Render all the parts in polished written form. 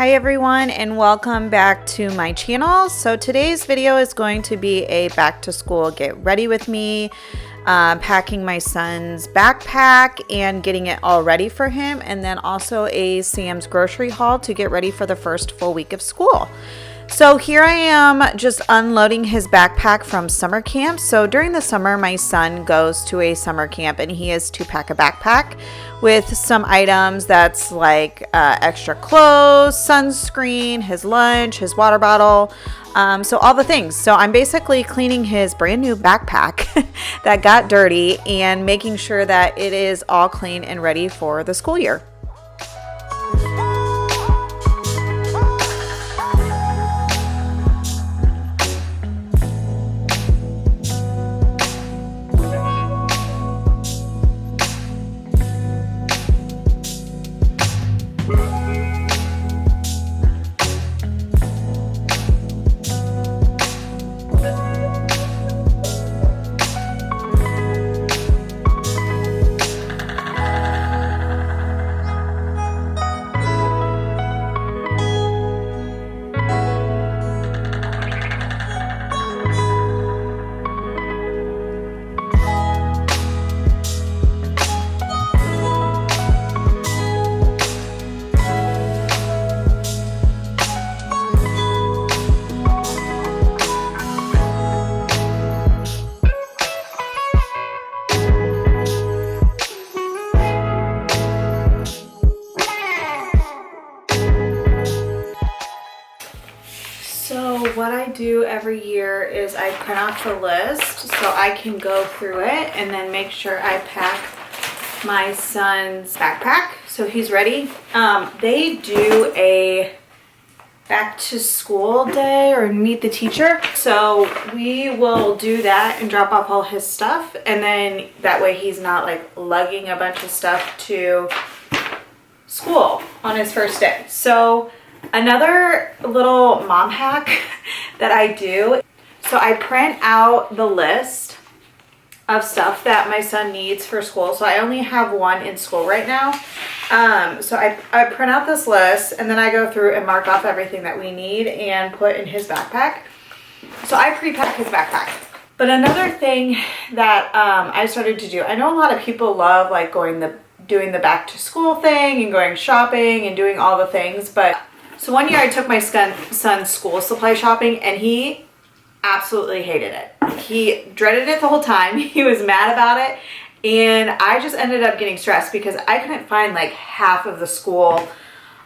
Hi everyone and welcome back to my channel. So today's video is going to be a back to school get ready with me, packing my son's backpack and getting it all ready for him, and then also a Sam's grocery haul to get ready for the first full week of school. So here I am just unloading his backpack from summer camp. So during the summer, my son goes to a summer camp and he is to pack a backpack with some items that's like extra clothes, sunscreen, his lunch, his water bottle, so all the things. So I'm basically cleaning his brand new backpack that got dirty and making sure that it is all clean and ready for the school year. So what I do every year is I print off the list so I can go through it and then make sure I pack my son's backpack so he's ready. They do a back to school day or meet the teacher. So we will do that and drop off all his stuff, and then that way he's not like lugging a bunch of stuff to school on his first day. So another little mom hack that I do, so I print out the list of stuff that my son needs for school. So I only have one in school right now. So I print out this list and then I go through and mark off everything that we need and put in his backpack. So I pre-pack his backpack. But another thing that I started to do, I know a lot of people love like doing the back to school thing and going shopping and doing all the things, but so one year I took my son's school supply shopping and he absolutely hated it. He dreaded it the whole time. He was mad about it. And I just ended up getting stressed because I couldn't find like half of the school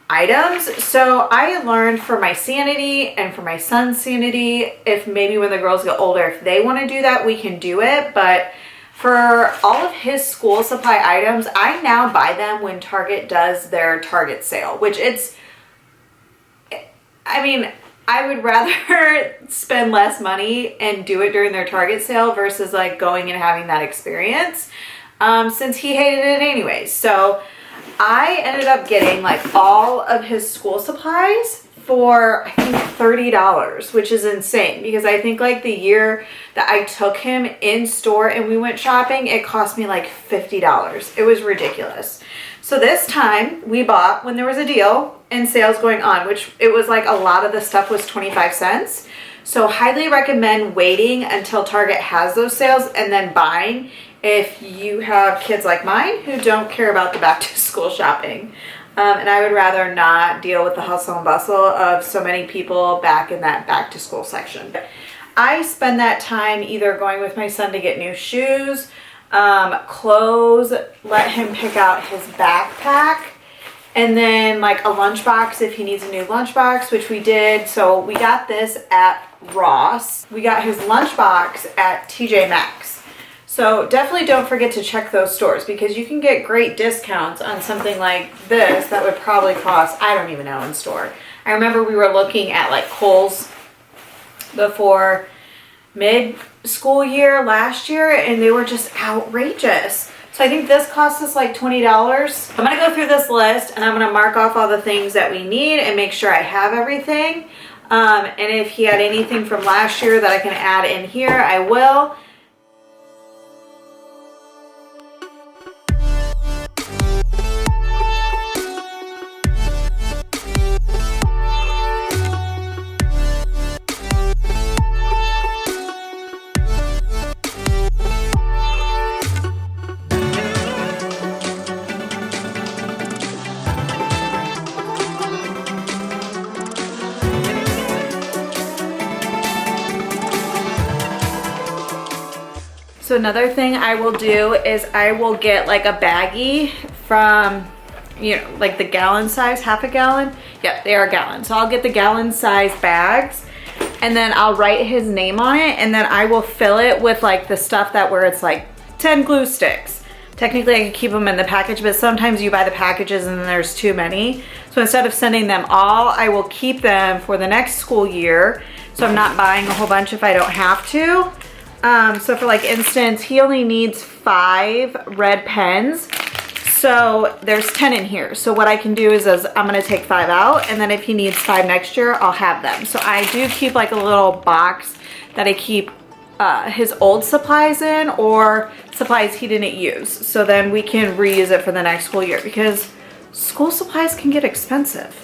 items. So I learned for my sanity and for my son's sanity, if maybe when the girls get older, if they want to do that, we can do it. But for all of his school supply items, I now buy them when Target does their Target sale, which I would rather spend less money and do it during their Target sale versus like going and having that experience, since he hated it anyways. So I ended up getting like all of his school supplies for I think $30, which is insane because I think like the year that I took him in store and we went shopping, it cost me like $50. It was ridiculous. So this time we bought when there was a deal and sales going on, which it was like a lot of the stuff was 25 cents. So highly recommend waiting until Target has those sales and then buying if you have kids like mine who don't care about the back to school shopping. And I would rather not deal with the hustle and bustle of so many people back in that back to school section. I spend that time either going with my son to get new shoes, clothes, let him pick out his backpack, and then like a lunchbox if he needs a new lunchbox, which we did. So we got this at Ross. We got his lunchbox at TJ Maxx. So definitely don't forget to check those stores because you can get great discounts on something like this that would probably cost, I don't even know, in store. I remember we were looking at like Kohl's before mid-school year last year and they were just outrageous. So I think this cost us like $20. I'm gonna go through this list and I'm gonna mark off all the things that we need and make sure I have everything. And if he had anything from last year that I can add in here, I will. So another thing I will do is I will get like a baggie from, you know, like the gallon size, half a gallon. Yep, they are gallons. So I'll get the gallon size bags and then I'll write his name on it, and then I will fill it with like the stuff that where it's like 10 glue sticks. Technically I can keep them in the package, but sometimes you buy the packages and then there's too many. So instead of sending them all, I will keep them for the next school year. So I'm not buying a whole bunch if I don't have to. So for like instance, he only needs 5 red pens. So there's 10 in here. So what I can do is I'm gonna take 5 out, and then if he needs 5 next year, I'll have them. So I do keep like a little box that I keep his old supplies in, or supplies he didn't use. So then we can reuse it for the next school year, because school supplies can get expensive.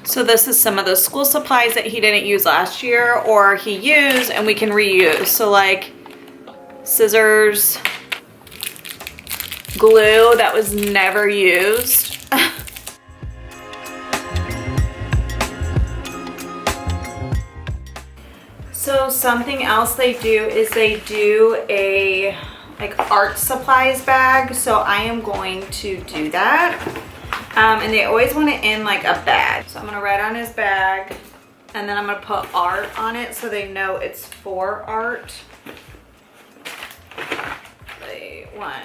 So this is some of the school supplies that he didn't use last year or he used and we can reuse. So like scissors, glue that was never used. So something else they do is they do a like art supplies bag. So I am going to do that. And they always want it in like a bag. So I'm gonna write on his bag, and then I'm gonna put art on it so they know it's for art. They want,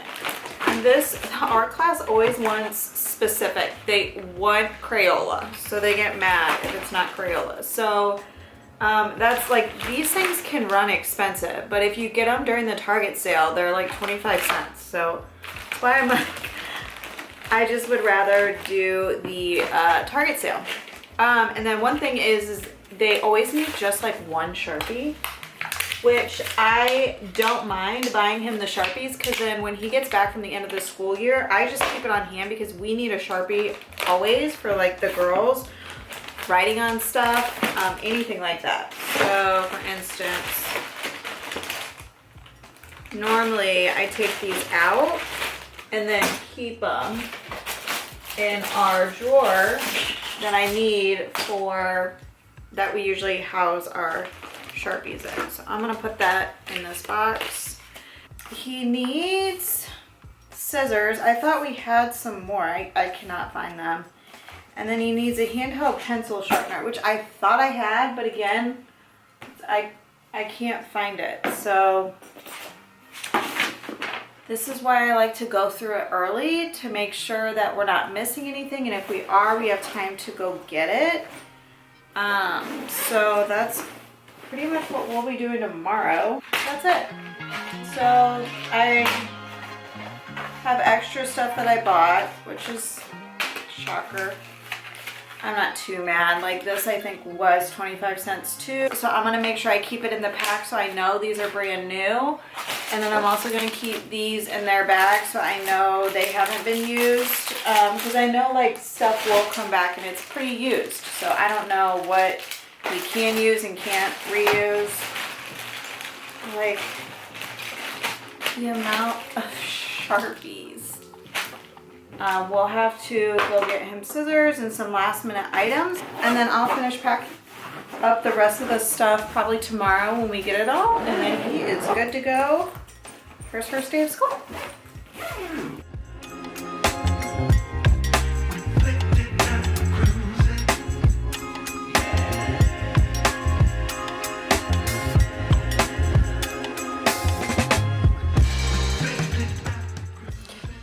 and this art class always wants specific. They want Crayola, so they get mad if it's not Crayola. So that's like, these things can run expensive, but if you get them during the Target sale, they're like 25 cents. So that's why I'm like, I just would rather do the Target sale. And then one thing is they always need just like one Sharpie, which I don't mind buying him the Sharpies, because then when he gets back from the end of the school year, I just keep it on hand because we need a Sharpie always for like the girls writing on stuff, anything like that. So for instance, normally I take these out and then keep them in our drawer that I need for, that we usually house our Sharpies in. So I'm gonna put that in this box. He needs scissors. I thought we had some more. I cannot find them. And then he needs a handheld pencil sharpener, which I thought I had, but again, I can't find it. So this is why I like to go through it early to make sure that we're not missing anything. And if we are, we have time to go get it. So that's pretty much what we'll be doing tomorrow. That's it. So I have extra stuff that I bought, which is shocker. I'm not too mad. Like this I think was 25 cents too. So I'm gonna make sure I keep it in the pack so I know these are brand new. And then I'm also gonna keep these in their bag so I know they haven't been used. Because I know like stuff will come back and it's pretty used. So I don't know what we can use and can't reuse. Like the amount of Sharpies. We'll have to go get him scissors and some last minute items, and then I'll finish packing up the rest of the stuff probably tomorrow when we get it all, and then he is good to go for his first day of school.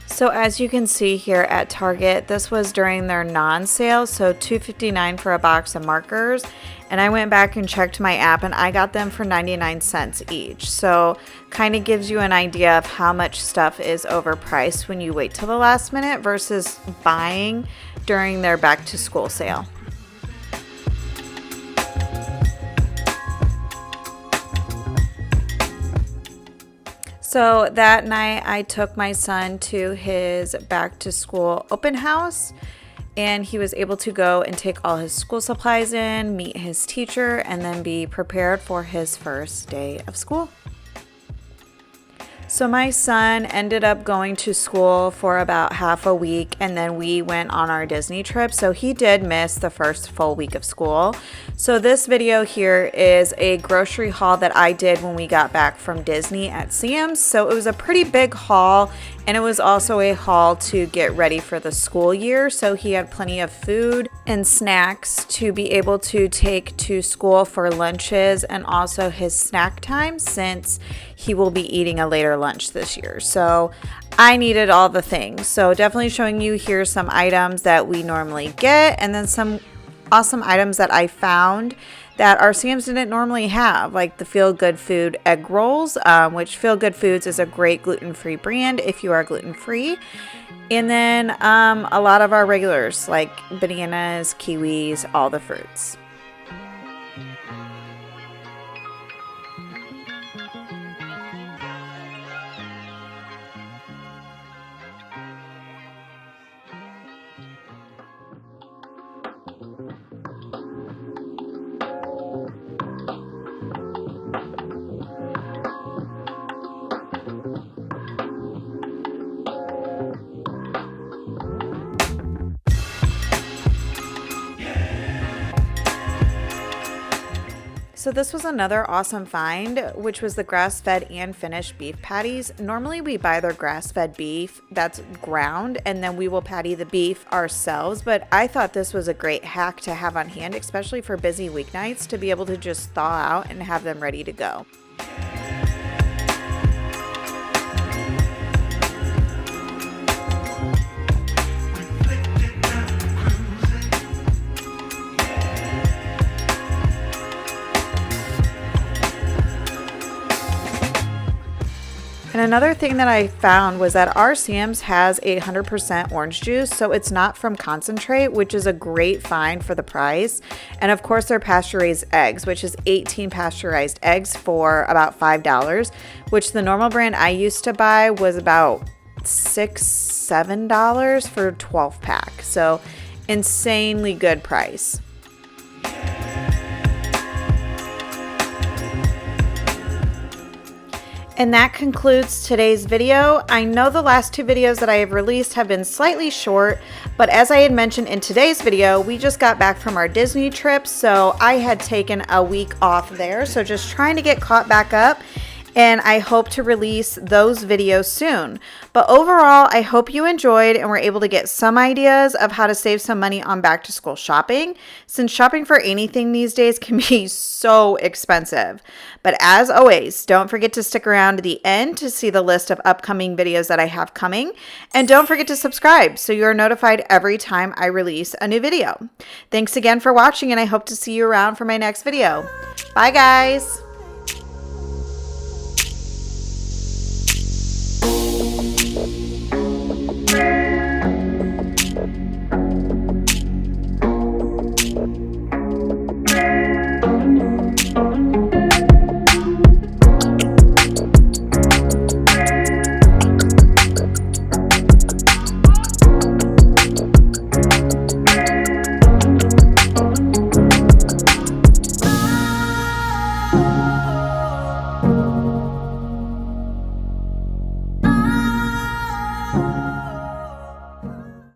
So as you can see here at Target, this was during their non-sale, so $2.59 for a box of markers. And I went back and checked my app and I got them for 99 cents each. So kind of gives you an idea of how much stuff is overpriced when you wait till the last minute versus buying during their back to school sale. So that night I took my son to his back to school open house, and he was able to go and take all his school supplies in, meet his teacher, and then be prepared for his first day of school. So my son ended up going to school for about half a week, and then we went on our Disney trip. So he did miss the first full week of school. So this video here is a grocery haul that I did when we got back from Disney at Sam's. So it was a pretty big haul, and it was also a haul to get ready for the school year. So he had plenty of food and snacks to be able to take to school for lunches and also his snack time, since he will be eating a later lunch this year. So I needed all the things. So definitely showing you here some items that we normally get, and then some awesome items that I found that our Sam's didn't normally have, like the Feel Good Food egg rolls, which Feel Good Foods is a great gluten-free brand if you are gluten-free. And then a lot of our regulars like bananas, kiwis, all the fruits. So this was another awesome find, which was the grass-fed and finished beef patties. Normally we buy their grass-fed beef that's ground, and then we will patty the beef ourselves, but I thought this was a great hack to have on hand, especially for busy weeknights, to be able to just thaw out and have them ready to go. And another thing that I found was that our Sam's has 100% orange juice, so it's not from concentrate, which is a great find for the price. And of course, they're pasture-raised eggs, which is 18 pasteurized eggs for about $5, which the normal brand I used to buy was about $6-7 for a 12 pack. So insanely good price. And that concludes today's video. I know the last two videos that I have released have been slightly short, but as I had mentioned in today's video, we just got back from our Disney trip, so I had taken a week off there. So just trying to get caught back up, and I hope to release those videos soon. But overall, I hope you enjoyed and were able to get some ideas of how to save some money on back to school shopping, since shopping for anything these days can be so expensive. But as always, don't forget to stick around to the end to see the list of upcoming videos that I have coming. And don't forget to subscribe so you are notified every time I release a new video. Thanks again for watching, and I hope to see you around for my next video. Bye guys!